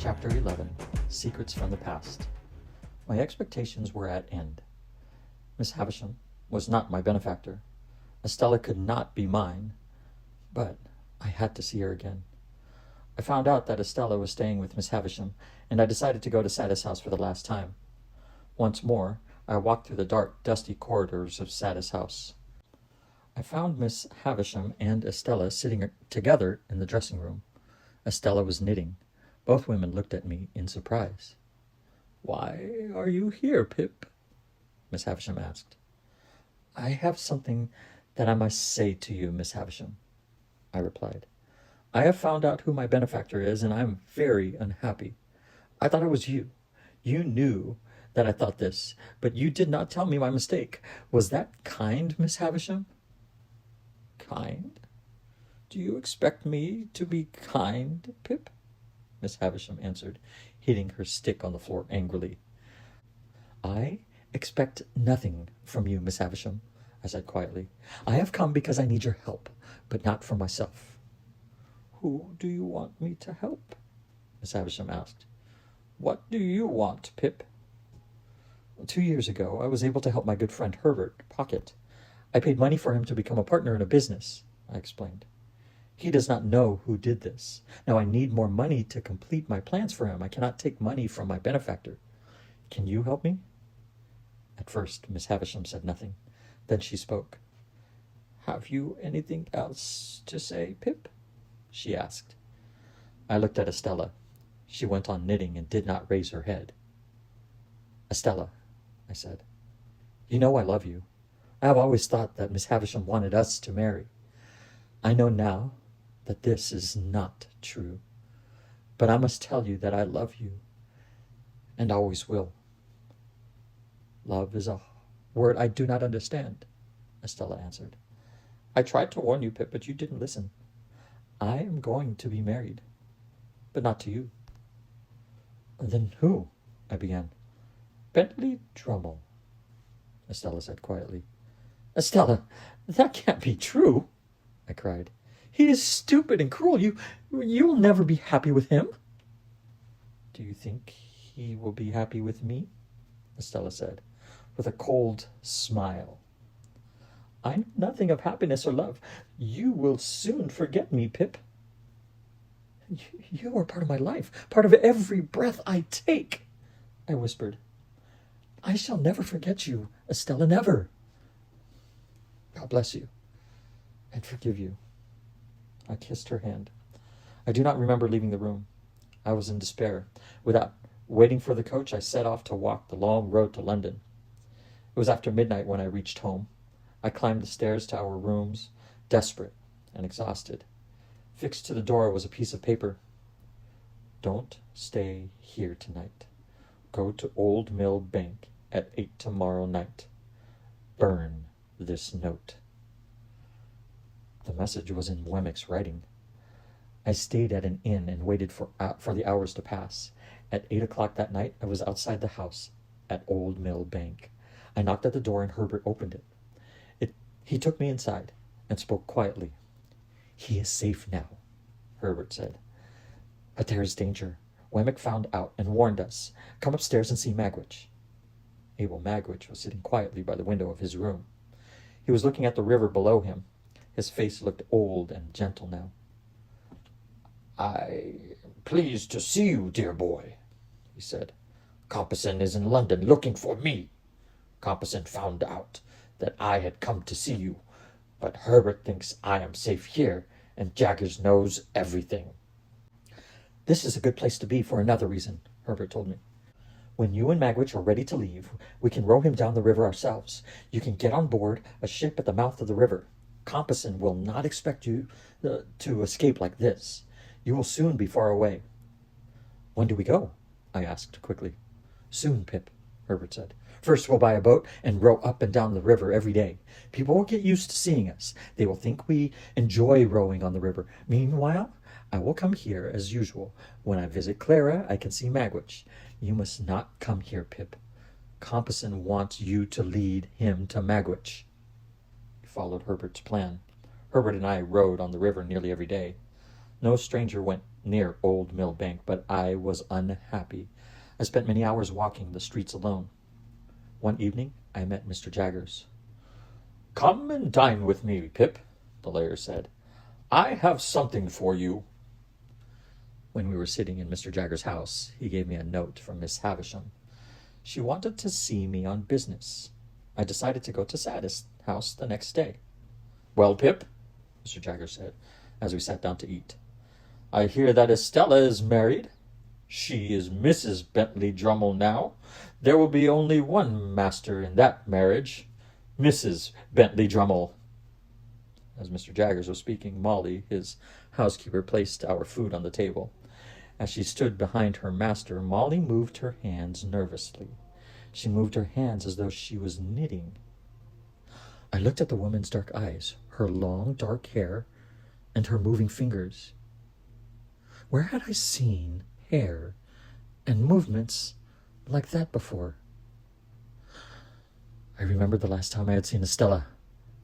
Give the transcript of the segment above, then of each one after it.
Chapter 11, Secrets from the Past. My expectations were at end. Miss Havisham was not my benefactor. Estella could not be mine, but I had to see her again. I found out that Estella was staying with Miss Havisham, and I decided to go to Satis' house for the last time. Once more, I walked through the dark, dusty corridors of Satis' house. I found Miss Havisham and Estella sitting together in the dressing room. Estella was knitting. Both women looked at me in surprise. "Why are you here, Pip?" Miss Havisham asked. "I have something that I must say to you, Miss Havisham," I replied. "I have found out who my benefactor is, and I am very unhappy. I thought it was you. You knew that I thought this, but you did not tell me my mistake. Was that kind, Miss Havisham?" "Kind? Do you expect me to be kind, Pip?" Miss Havisham answered, hitting her stick on the floor angrily. "I expect nothing from you, Miss Havisham," I said quietly. "I have come because I need your help, but not for myself." "Who do you want me to help?" Miss Havisham asked. "What do you want, Pip?" 2 years ago, I was able to help my good friend Herbert Pocket. I paid money for him to become a partner in a business, I explained. He does not know who did this. Now I need more money to complete my plans for him. I cannot take money from my benefactor. Can you help me?" At first, Miss Havisham said nothing. Then she spoke. "Have you anything else to say, Pip?" she asked. I looked at Estella. She went on knitting and did not raise her head. "Estella," I said, "you know I love you. I have always thought that Miss Havisham wanted us to marry. I know now that this is not true, but I must tell you that I love you and always will." "Love is a word I do not understand," Estella answered. "I tried to warn you, Pip, but you didn't listen. I am going to be married, but not to you." "Then who?" I began. "Bentley Drummle," Estella said quietly. "Estella, that can't be true," I cried. "He is stupid and cruel. You will never be happy with him." "Do you think he will be happy with me?" Estella said, with a cold smile. "I know nothing of happiness or love. You will soon forget me, Pip." You are part of my life, part of every breath I take," I whispered. "I shall never forget you, Estella, never." "God bless you and forgive you." I kissed her hand. I do not remember leaving the room. I was in despair. Without waiting for the coach, I set off to walk the long road to London. It was after midnight when I reached home. I climbed the stairs to our rooms, desperate and exhausted. Fixed to the door was a piece of paper. "Don't stay here tonight. Go to Old Mill Bank at 8 tomorrow night. Burn this note." The message was in Wemmick's writing. I stayed at an inn and waited for the hours to pass. At 8 o'clock that night, I was outside the house at Old Mill Bank. I knocked at the door and Herbert opened it. He took me inside and spoke quietly. "He is safe now," Herbert said. "But there is danger. Wemmick found out and warned us. Come upstairs and see Magwitch." Abel Magwitch was sitting quietly by the window of his room. He was looking at the river below him. His face looked old and gentle now. "I am pleased to see you, dear boy," he said. "Compeyson is in London looking for me. Compeyson found out that I had come to see you, but Herbert thinks I am safe here, and Jaggers knows everything." "This is a good place to be for another reason," Herbert told me. "When you and Magwitch are ready to leave, we can row him down the river ourselves. You can get on board a ship at the mouth of the river. Compeyson will not expect you to escape like this. You will soon be far away." "When do we go?" I asked quickly. "Soon, Pip," Herbert said. "First we'll buy a boat and row up and down the river every day. People will get used to seeing us. They will think we enjoy rowing on the river. Meanwhile, I will come here as usual. When I visit Clara, I can see Magwitch. You must not come here, Pip. Compeyson wants you to lead him to Magwitch." We followed Herbert's plan. Herbert and I rowed on the river nearly every day. No stranger went near Old Mill Bank, but I was unhappy. I spent many hours walking the streets alone. One evening, I met Mr. Jaggers. "Come and dine with me, Pip," the lawyer said. "I have something for you." When we were sitting in Mr. Jaggers' house, he gave me a note from Miss Havisham. She wanted to see me on business. I decided to go to Saddis' house the next day. "Well, Pip," Mr. Jaggers said, as we sat down to eat, "I hear that Estella is married. She is Mrs. Bentley Drummle now. There will be only one master in that marriage, Mrs. Bentley Drummle." As Mr. Jaggers was speaking, Molly, his housekeeper, placed our food on the table. As she stood behind her master, Molly moved her hands nervously. She moved her hands as though she was knitting. I looked at the woman's dark eyes, her long dark hair, and her moving fingers. Where had I seen hair and movements like that before? I remembered the last time I had seen Estella,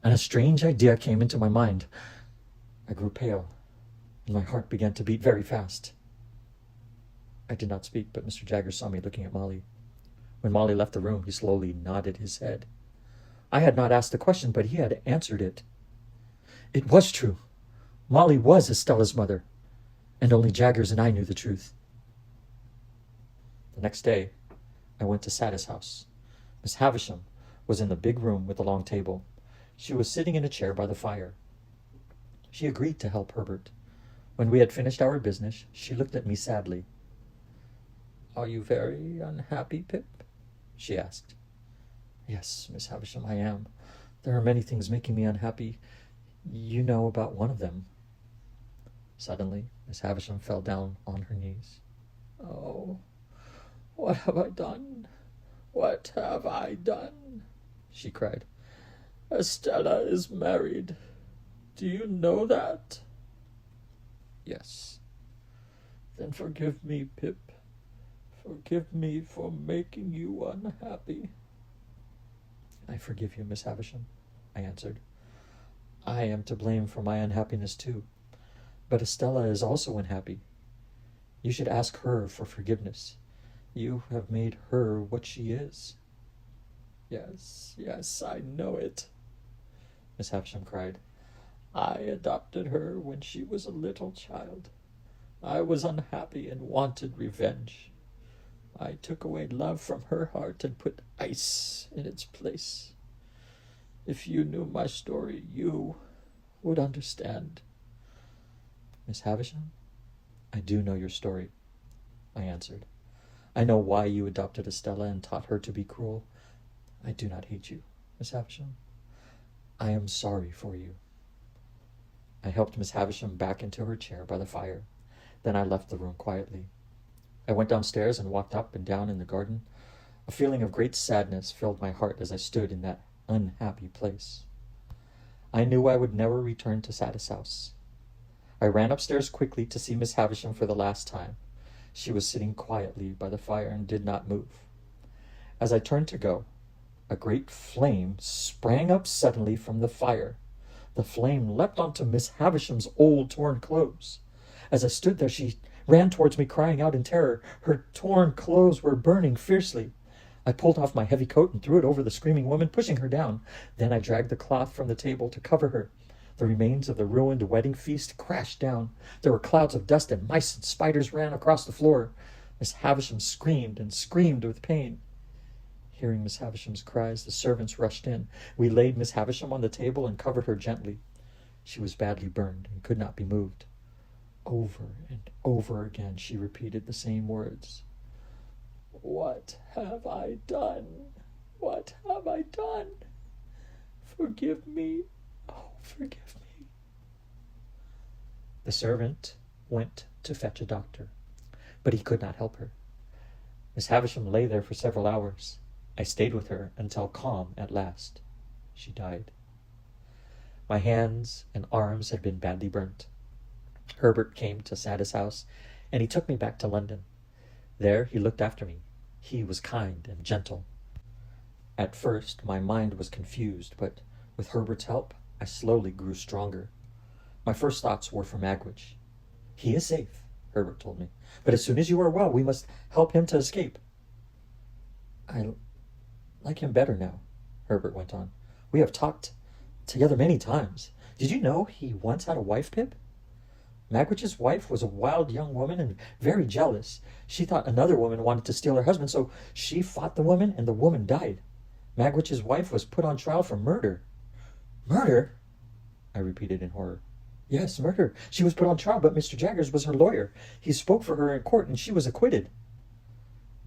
and a strange idea came into my mind. I grew pale, and my heart began to beat very fast. I did not speak, but Mr. Jaggers saw me looking at Molly. When Molly left the room, he slowly nodded his head. I had not asked the question, but he had answered it. It was true. Molly was Estella's mother, and only Jaggers and I knew the truth. The next day, I went to Saddis' house. Miss Havisham was in the big room with the long table. She was sitting in a chair by the fire. She agreed to help Herbert. When we had finished our business, she looked at me sadly. "Are you very unhappy, Pip?" she asked. "Yes, Miss Havisham, I am. There are many things making me unhappy. You know about one of them." Suddenly, Miss Havisham fell down on her knees. "Oh, what have I done? What have I done?" she cried. "Estella is married. Do you know that?" "Yes." "Then forgive me, Pip. Forgive me for making you unhappy." "I forgive you, Miss Havisham," I answered. "I am to blame for my unhappiness too. But Estella is also unhappy. You should ask her for forgiveness. You have made her what she is." Yes, I know it," Miss Havisham cried. "I adopted her when she was a little child. I was unhappy and wanted revenge. I took away love from her heart and put ice in its place. If you knew my story, you would understand." "Miss Havisham, I do know your story," I answered. "I know why you adopted Estella and taught her to be cruel. I do not hate you, Miss Havisham. I am sorry for you." I helped Miss Havisham back into her chair by the fire. Then I left the room quietly. I went downstairs and walked up and down in the garden. A feeling of great sadness filled my heart as I stood in that unhappy place. I knew I would never return to Saddis' house. I ran upstairs quickly to see Miss Havisham for the last time. She was sitting quietly by the fire and did not move. As I turned to go, a great flame sprang up suddenly from the fire. The flame leapt onto Miss Havisham's old torn clothes. As I stood there, she ran towards me, crying out in terror. Her torn clothes were burning fiercely. I pulled off my heavy coat and threw it over the screaming woman, pushing her down. Then I dragged the cloth from the table to cover her. The remains of the ruined wedding feast crashed down. There were clouds of dust, and mice and spiders ran across the floor. Miss Havisham screamed and screamed with pain. Hearing Miss Havisham's cries, the servants rushed in. We laid Miss Havisham on the table and covered her gently. She was badly burned and could not be moved. Over and over again she repeated the same words. "What have I done? What have I done? Forgive me. Oh, forgive me." The servant went to fetch a doctor, but he could not help her. Miss Havisham lay there for several hours. I stayed with her until calm at last. She died. My hands and arms had been badly burnt. Herbert came to Saddis' house, and he took me back to London. There he looked after me. He was kind and gentle. At first my mind was confused, but with Herbert's help I slowly grew stronger. My first thoughts were for Magwitch. "He is safe. Herbert told me. But as soon as you are well, we must help him to escape. I like him better now, Herbert went on. We have talked together many times. Did you know he once had a wife, Pip? Magwitch's wife was a wild young woman and very jealous. She thought another woman wanted to steal her husband, so she fought the woman, and the woman died. Magwitch's wife was put on trial for murder. Murder? I repeated in horror. Yes, murder. She was put on trial, but Mr. Jaggers was her lawyer. He spoke for her in court, and she was acquitted.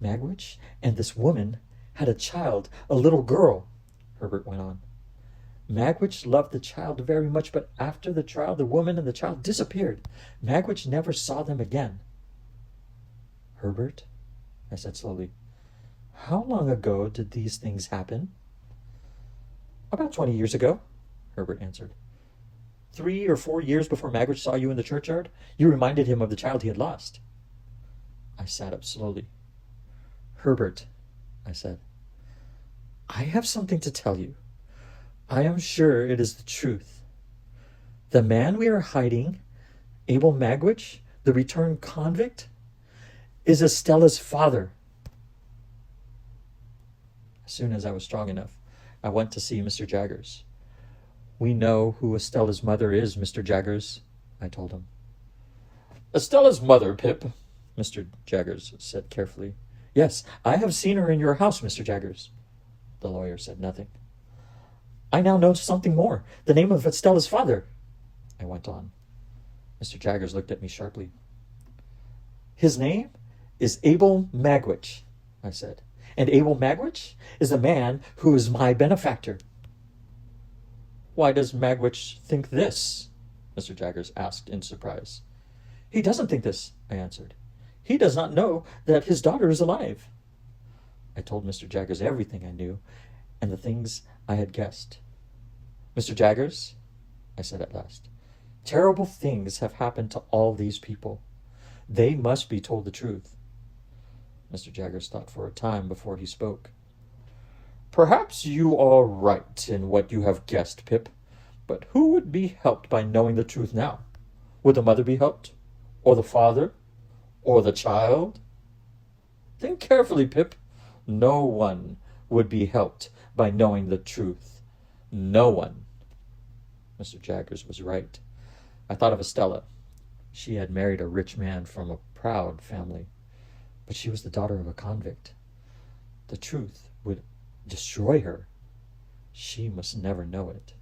Magwitch and this woman had a child, a little girl, Herbert went on. Magwitch loved the child very much, but after the trial, the woman and the child disappeared. Magwitch never saw them again. Herbert, I said slowly, how long ago did these things happen? About 20 years ago, Herbert answered. 3 or 4 years before Magwitch saw you in the churchyard, you reminded him of the child he had lost. I sat up slowly. Herbert, I said, I have something to tell you. I am sure it is the truth. The man we are hiding, Abel Magwitch, the returned convict, is Estella's father. As soon as I was strong enough, I went to see Mr. Jaggers. We know who Estella's mother is, Mr. Jaggers, I told him. Estella's mother, Pip, Mr. Jaggers said carefully. Yes, I have seen her in your house, Mr. Jaggers. The lawyer said nothing. I now know something more. The name of Estella's father, I went on. Mr. Jaggers looked at me sharply. His name is Abel Magwitch, I said. And Abel Magwitch is the man who is my benefactor. Why does Magwitch think this? Mr. Jaggers asked in surprise. He doesn't think this, I answered. He does not know that his daughter is alive. I told Mr. Jaggers everything I knew and the things I had guessed. Mr. Jaggers, I said at last, terrible things have happened to all these people. They must be told the truth. Mr. Jaggers thought for a time before he spoke. Perhaps you are right in what you have guessed, Pip, but who would be helped by knowing the truth now? Would the mother be helped? Or the father? Or the child? Think carefully, Pip. No one would be helped by knowing the truth. No one. Mr. Jaggers was right. I thought of Estella. She had married a rich man from a proud family, but she was the daughter of a convict. The truth would destroy her. She must never know it.